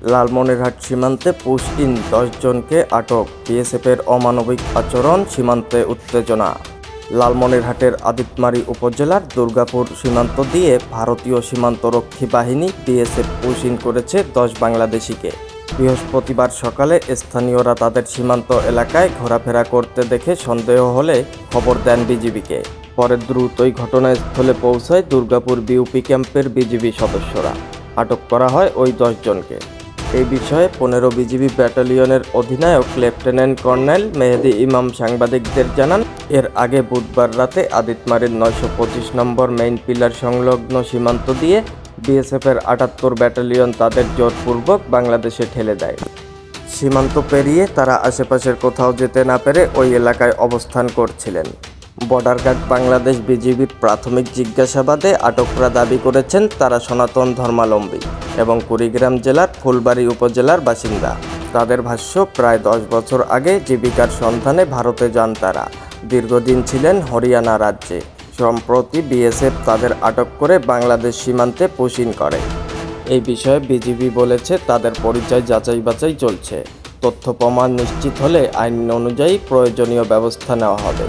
লালমনিরহাট সীমান্তে push in 10 জনকে আটক, বিএসএফের অমানবিক আচরণ, সীমান্তে উত্তেজনা। লালমনিরহাটের আদিতমারী উপজেলার দুর্গাপুর সীমান্ত দিয়ে ভারতীয় সীমান্তরক্ষী বাহিনী বিএসএফ পুশ ইন করেছে 10 বাংলাদেশিকে। বৃহস্পতিবার সকালে স্থানীয়রা তাদের সীমান্ত এলাকায় ঘোরাফেরা করতে দেখে সন্দেহ হলে খবর দেন বিজিবিকে। পরে দ্রুতই ঘটনাস্থলে পৌঁছায় দুর্গাপুর বিউপি ক্যাম্পের বিজিবি সদস্যরা। আটক করা হয় ওই 10 জনকে। এই বিষয়ে 15 বিজিবি ব্যাটালিয়নের অধিনায়ক লেফটেন্যান্ট কর্নেল মেহেদী ইমাম সাংবাদিকদের জানান, এর আগে বুধবার রাতে আদিতমারীর 925 নম্বর মেইন পিলার সংলগ্ন সীমান্ত দিয়ে বিএসএফের 78 ব্যাটালিয়ন তাদের জোরপূর্বক বাংলাদেশে ঠেলে দেয়। সীমান্ত পেরিয়ে তারা আশেপাশের কোথাও যেতে না পেরে ওই এলাকায় অবস্থান করছিলেন। বর্ডার গার্ড বাংলাদেশ বিজিবির প্রাথমিক জিজ্ঞাসাবাদে আটকরা দাবি করেছেন তারা সনাতন ধর্মাবলম্বী এবং কুড়িগ্রাম জেলার ফুলবাড়ী উপজেলার বাসিন্দা। তাদের ভাষ্য, প্রায় 10 বছর আগে জীবিকার সন্ধানে ভারতে যান তারা। দীর্ঘদিন ছিলেন হরিয়ানা রাজ্যে। সম্প্রতি বিএসএফ তাদের আটক করে বাংলাদেশ সীমান্তে পুশ ইন করে। এই বিষয়ে বিজিবি বলেছে তাদের পরিচয় যাচাই বাছাই চলছে। তথ্য প্রমাণ নিশ্চিত হলে আইন অনুযায়ী প্রয়োজনীয় ব্যবস্থা নেওয়া হবে।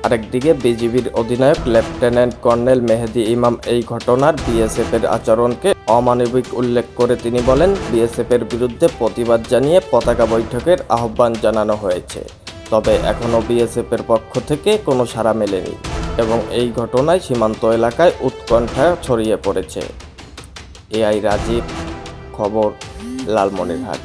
আরেকদিকে বিজিবির অধিনায়ক লেফটেন্যান্ট কর্নেল মেহেদী ইমাম এই ঘটনার বিএসএফের আচরণকে অমানবিক উল্লেখ করে তিনি বলেন, বিএসএফের বিরুদ্ধে প্রতিবাদ জানিয়ে পতাকা বৈঠকের আহ্বান জানানো হয়েছে, তবে এখনও বিএসএফের পক্ষ থেকে কোনো সাড়া মেলেনি এবং এই ঘটনায় সীমান্ত এলাকায় উৎকণ্ঠা ছড়িয়ে পড়েছে। এআই রাজীব, খবর, লালমনিরহাট।